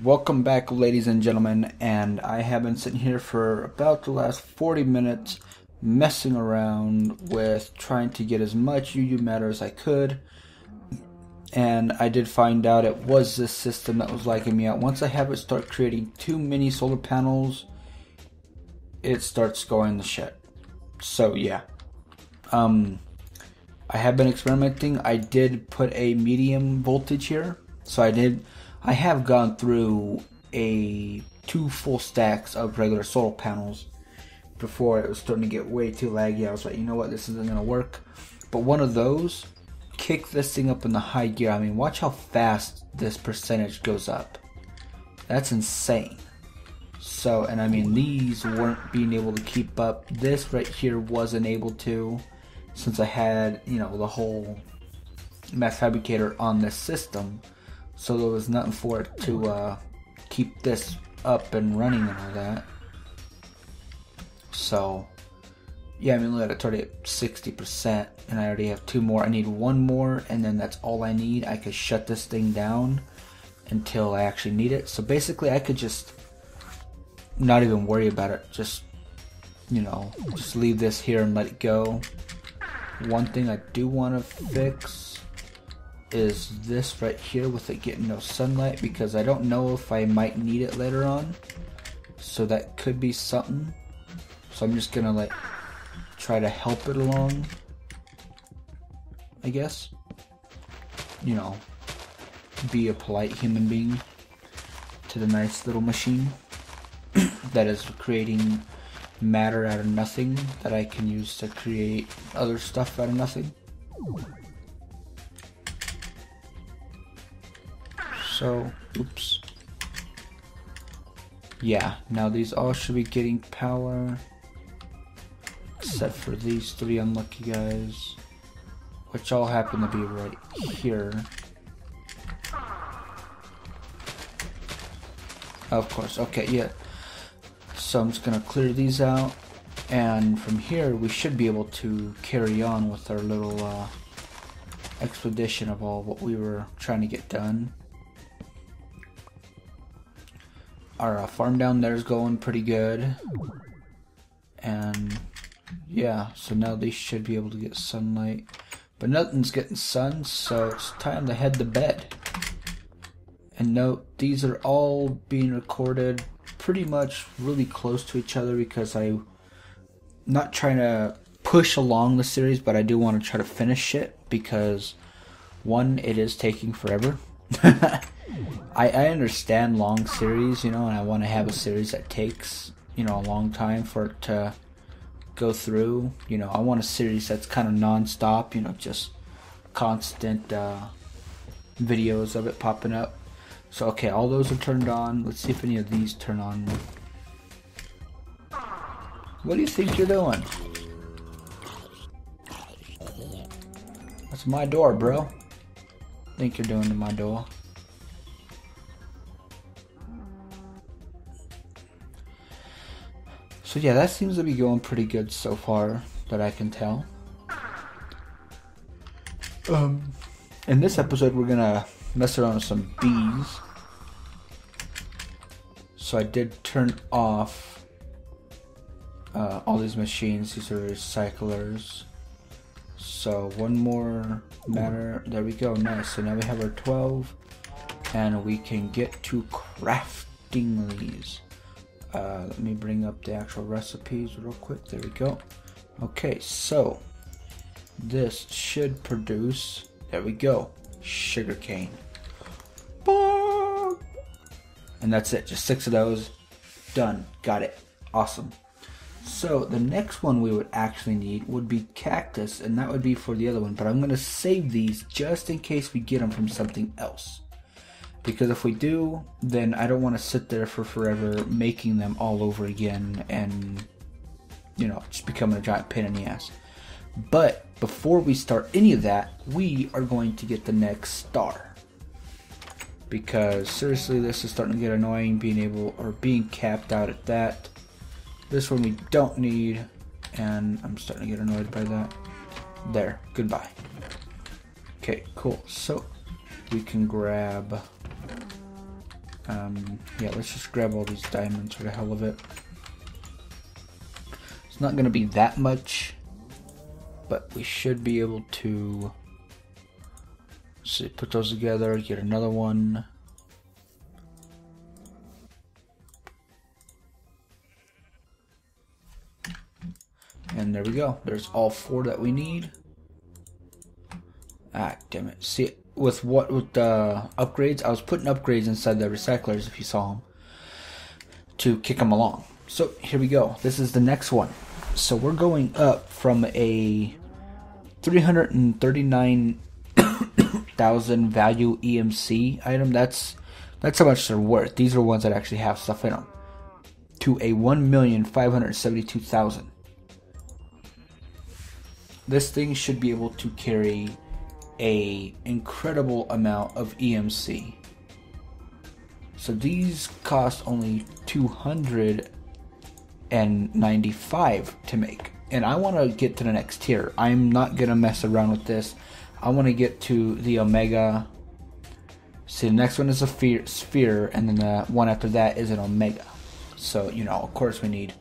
Welcome back, ladies and gentlemen, and I have been sitting here for about the last 40 minutes messing around with trying to get as much UU matter as I could, and I did find out it was this system that was lagging me out. Once I have it start creating too many solar panels, it starts going to shit. So yeah, I have been experimenting. I did put a medium voltage here, so I have gone through two full stacks of regular solar panels before it was starting to get way too laggy. I was like, you know what, this isn't going to work. But one of those kicked this thing up in the high gear. I mean, watch how fast this percentage goes up. That's insane. So, and I mean, these weren't being able to keep up. This right here wasn't able to, since I had, you know, the whole mass fabricator on this system. So there was nothing for it to keep this up and running and all that. So, yeah, I mean, look at it, it's already at 60%, and I already have two more. I need one more, and then that's all I need. I could shut this thing down until I actually need it. So basically, I could just not even worry about it. Just, you know, just leave this here and let it go. One thing I do want to fix is this right here with it getting no sunlight, because I don't know if I might need it later on. So that could be something. So I'm just gonna like try to help it along, I guess. You know, be a polite human being to the nice little machine that is creating matter out of nothing that I can use to create other stuff out of nothing. So, oops. Yeah, now these all should be getting power, except for these three unlucky guys, which all happen to be right here. Of course, okay, yeah. So I'm just gonna clear these out, and from here we should be able to carry on with our little expedition of all what we were trying to get done. Our farm down there is going pretty good, and yeah, so now they should be able to get sunlight, but nothing's getting sun, so it's time to head to bed. And note, these are all being recorded pretty much really close to each other, because I'm not trying to push along the series, but I do want to try to finish it, because one, it is taking forever. I understand long series, you know, and I want to have a series that takes, you know, a long time for it to go through. You know, I want a series that's kind of non-stop, you know, just constant videos of it popping up. So, okay, all those are turned on. Let's see if any of these turn on. What do you think you're doing? That's my door, bro. Think you're doing to my door? So yeah, that seems to be going pretty good so far, that I can tell. In this episode, we're gonna mess around with some bees. So I did turn off all these machines. These are recyclers. So one more matter. There we go. Nice. So now we have our 12, and we can get to crafting these. Let me bring up the actual recipes real quick. There we go. Okay, so this should produce, there we go, sugarcane. And that's it, just 6 of those. Done, got it, awesome. So the next one we would actually need would be cactus, and that would be for the other one, but I'm going to save these just in case we get them from something else. Because if we do, then I don't want to sit there for forever making them all over again and, you know, just becoming a giant pain in the ass. But before we start any of that, we are going to get the next star. Because seriously, this is starting to get annoying, being capped out at that. This one we don't need, and I'm starting to get annoyed by that. There, goodbye. Okay, cool. So we can grab Yeah, let's just grab all these diamonds for the hell of it. It's not gonna be that much, but we should be able to see, put those together, get another one. And there we go. There's all 4 that we need. Ah, damn it. See, with the upgrades, I was putting upgrades inside the recyclers, if you saw them, to kick them along. So here we go. This is the next one. So we're going up from a 339,000 value EMC item. That's how much they're worth. These are ones that actually have stuff in them. To a 1,572,000. This thing should be able to carry a incredible amount of EMC. So these cost only 295 to make, and I want to get to the next tier. I'm not gonna mess around with this. I want to get to the Omega. See, the next one is a sphere, and then the one after that is an Omega. So, you know, of course we need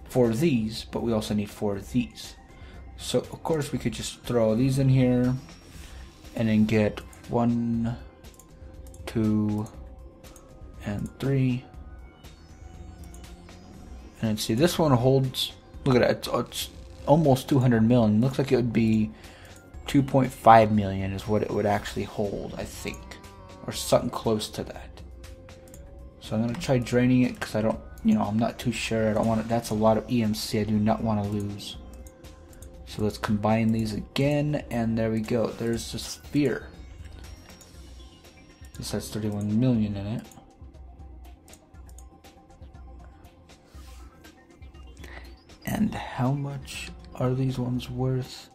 4 of these, but we also need 4 of these. So, of course, we could just throw these in here and then get 1, 2, and 3. And then see, this one holds, look at that, it's almost 200 million. Looks like it would be 2.5 million is what it would actually hold, I think. Or something close to that. So I'm going to try draining it because I don't, you know, I'm not too sure. I don't want it, that's a lot of EMC I do not want to lose. So let's combine these again, and there we go. There's the sphere. This has 31 million in it. And how much are these ones worth?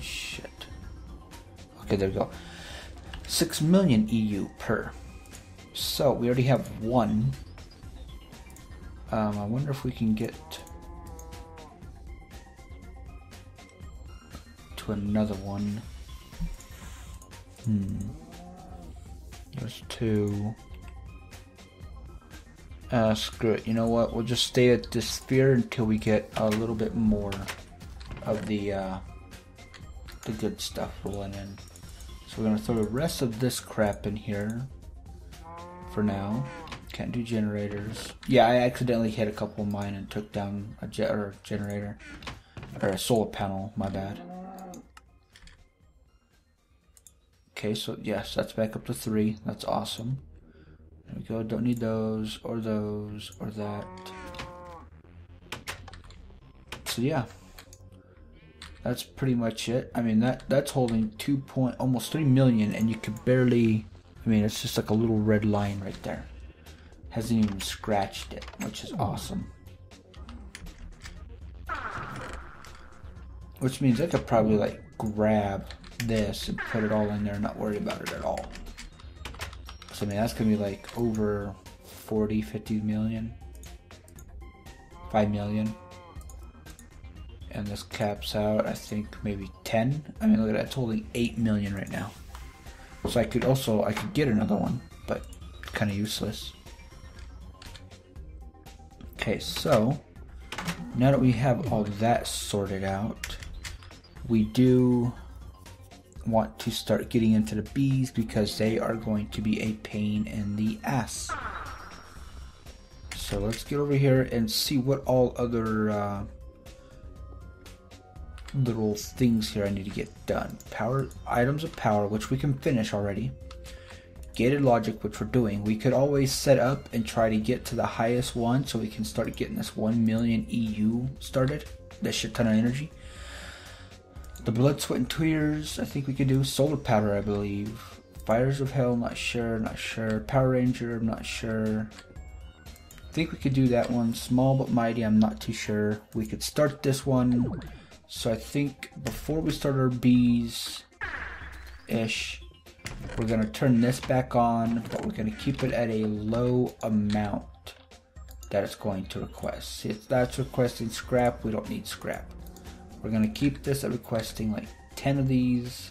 Shit. Okay, there we go. 6 million EU per. So we already have one. I wonder if we can get to another one. There's 2. Screw it. You know what? We'll just stay at this sphere until we get a little bit more of the good stuff rolling in. So we're gonna throw the rest of this crap in here for now. Can't do generators. Yeah, I accidentally hit a couple of mine and took down a generator. Or a solar panel, my bad. Okay, so yes, that's back up to 3. That's awesome. There we go. Don't need those, or that. So yeah. That's pretty much it. I mean, that's holding almost 3 million, and you could barely, I mean, it's just like a little red line right there. Hasn't even scratched it, which is awesome. Which means I could probably like grab this and put it all in there and not worry about it at all. So I mean, that's gonna be like over 40, 50 million. 5 million. And this caps out, I think, maybe 10. I mean, look at that, it's holding 8 million right now. So I could get another one, but kind of useless. Okay, so now that we have all that sorted out, we do want to start getting into the bees because they are going to be a pain in the ass. So let's get over here and see what all other little things here I need to get done. Power items of power, which we can finish already. Gated logic, which we're doing. We could always set up and try to get to the highest one so we can start getting this 1 million EU started. That shit ton of energy. The blood, sweat, and tears, I think we could do. Solar powder, I believe. Fires of hell, not sure. Power Ranger, I'm not sure. I think we could do that one. Small but mighty, I'm not too sure. We could start this one. So I think before we start our bees-ish, we're going to turn this back on, but we're going to keep it at a low amount that it's going to request. See, if that's requesting scrap, we don't need scrap. We're going to keep this at requesting like 10 of these.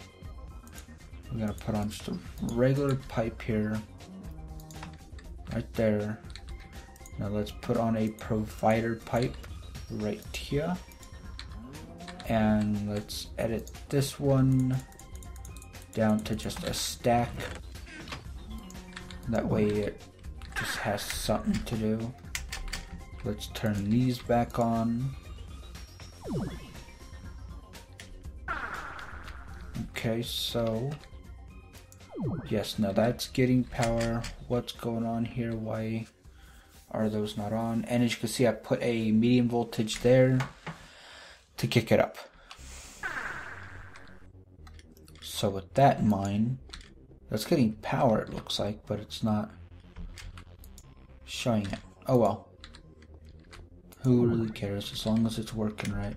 We're gonna put on just a regular pipe here. Right there. Now let's put on a provider pipe right here. And let's edit this one down to just a stack. That way it just has something to do. Let's turn these back on. Okay, so yes, now that's getting power. What's going on here? Why are those not on? And as you can see, I put a medium voltage there to kick it up. So with that in mind, that's getting power, it looks like, but it's not showing it. Oh well. Who really cares as long as it's working right?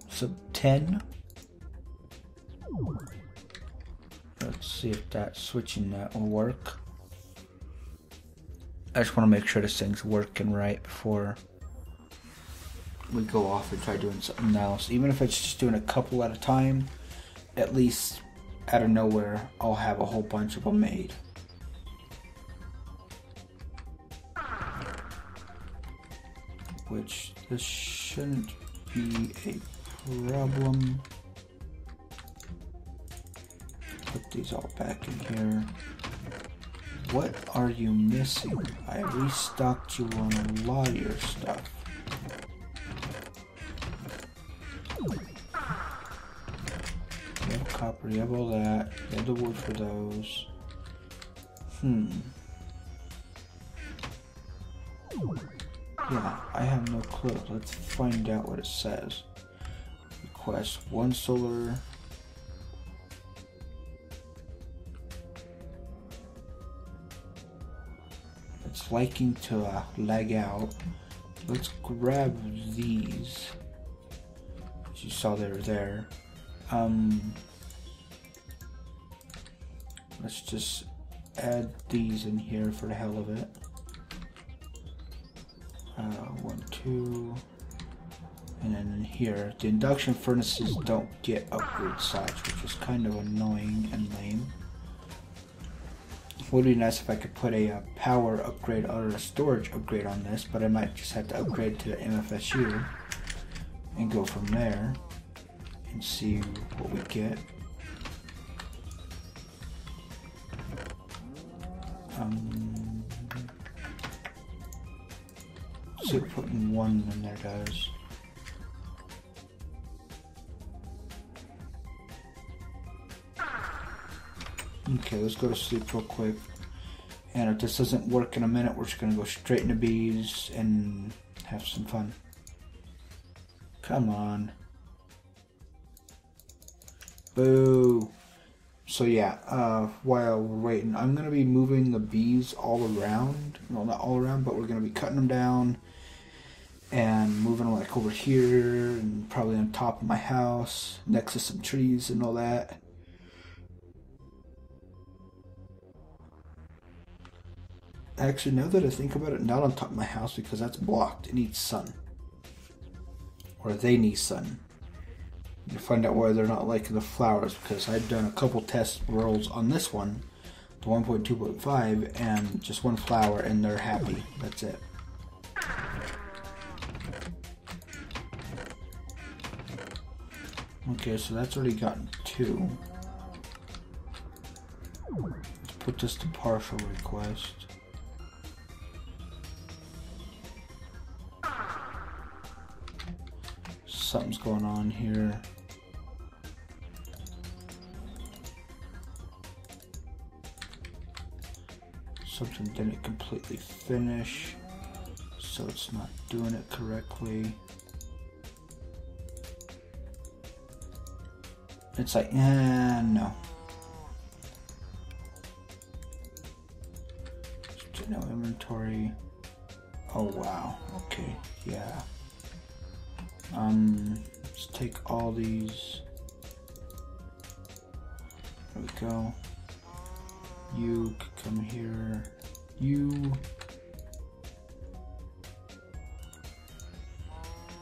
So 10. Let's see if that switching that will work. I just want to make sure this thing's working right before we go off and try doing something else. Even if it's just doing a couple at a time, at least out of nowhere I'll have a whole bunch of them made. Which this shouldn't be a problem. Put these all back in here. What are you missing? I restocked you on a lot of your stuff. You have copper, you have all that. You have the wood for those. Yeah, I have no clue. Let's find out what it says. Request 1 solar. It's liking to lag out. Let's grab these. As you saw they were there. Let's just add these in here for the hell of it. 1, 2, and then in here, the induction furnaces don't get upgrade slots, which is kind of annoying and lame. Would be nice if I could put a power upgrade or a storage upgrade on this, but I might just have to upgrade to the MFSU and go from there and see what we get. So putting 1 in there, guys. Okay, let's go to sleep real quick. And if this doesn't work in a minute, we're just gonna go straight into bees and have some fun. Come on. Boo. So yeah, while we're waiting, I'm gonna be moving the bees all around. Well, not all around, but we're gonna be cutting them down and moving them like over here and probably on top of my house next to some trees and all that. Actually, now that I think about it, not on top of my house because that's blocked. It needs sun. Or they need sun. You find out why they're not liking the flowers, because I've done a couple test rolls on this one, the 1.2.5, and just 1 flower and they're happy. That's it. Okay, so that's already gotten 2. Let's put this to partial request. Something's going on here. Something didn't completely finish, so it's not doing it correctly. It's like, no. Just no inventory. Oh wow, okay, yeah. Let's take all these. There we go. You could come here. You.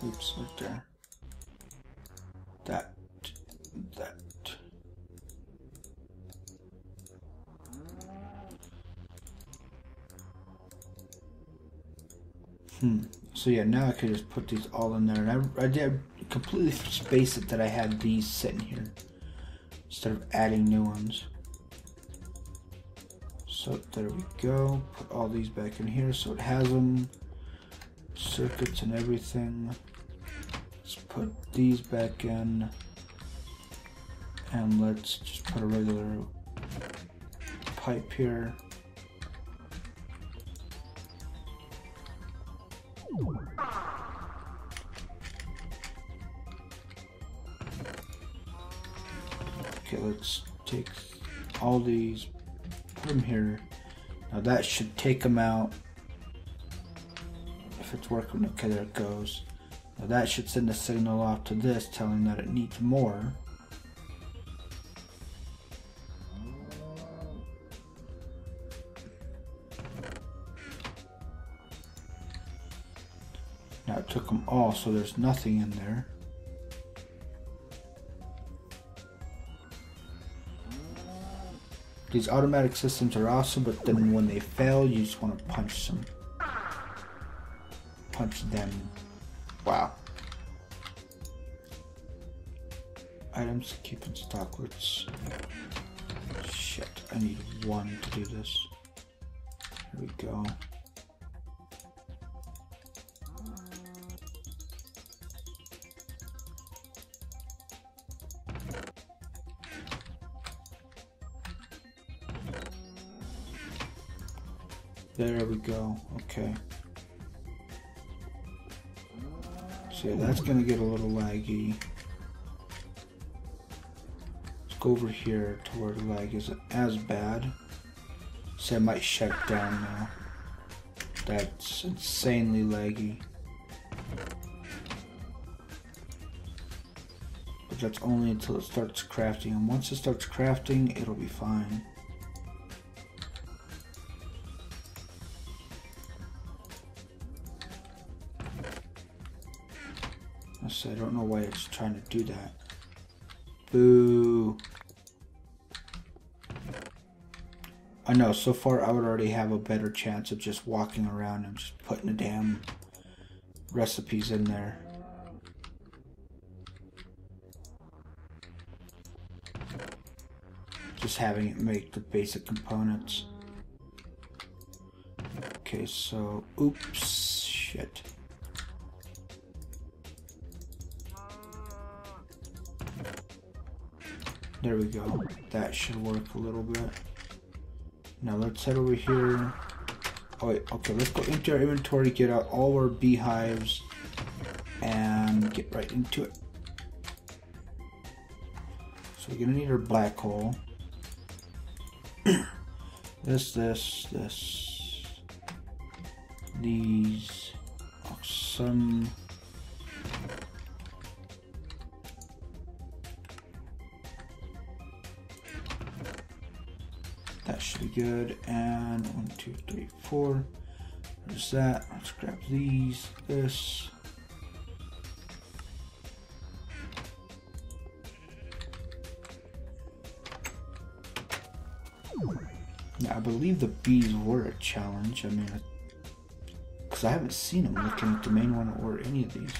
Oops, right there. that. So yeah, now I could just put these all in there, and I did completely space it that I had these sitting here instead of adding new ones. So there we go. Put all these back in here so it has them, circuits and everything. Let's put these back in, and let's just put a regular pipe here. Okay, let's take all these, put them here. Now that should take them out. If it's working, okay, there it goes. Now that should send a signal off to this telling that it needs more. Now it took them all, so there's nothing in there. These automatic systems are awesome, but then when they fail, you just want to punch them. Punch them. Wow. Items keep in stock. Let's... Shit, I need one to do this. Here we go. There we go. Okay. So yeah, that's gonna get a little laggy. Let's go over here to where the lag isn't as bad. So I might shut it down now. That's insanely laggy. But that's only until it starts crafting, and once it starts crafting, it'll be fine. I don't know why it's trying to do that. Boo. I know, so far I would already have a better chance of just walking around and just putting the damn recipes in there. Just having it make the basic components. Okay, so, oops, shit. There we go. That should work a little bit. Now let's head over here. Oh wait, okay, let's go into our inventory, get out all our beehives, and get right into it. So we're gonna need our black hole. This. These. Some. That should be good. And 1, 2, 3, 4. There's that. Let's grab these. This. Now, I believe the bees were a challenge. I mean, because I haven't seen them looking at the main one or any of these.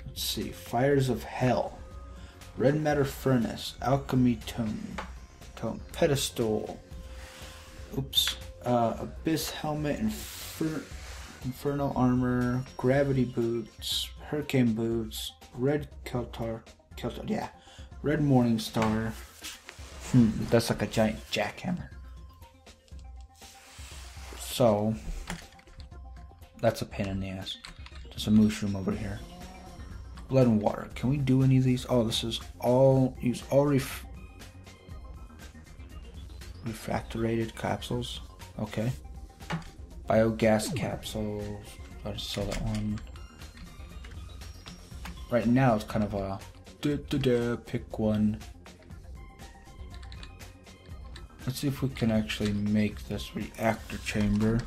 Let's see. Fires of Hell. Red Matter Furnace, Alchemy Tome, Pedestal, oops, Abyss Helmet, Infernal Armor, Gravity Boots, Hurricane Boots, Red yeah, Red Morning Star, that's like a giant jackhammer. So, that's a pain in the ass. There's a mushroom over here. Blood and water. Can we do any of these? Oh, this is all use all refractorated capsules. Okay. Biogas capsules. I just saw that one. Right now it's kind of a pick one. Let's see if we can actually make this reactor chamber.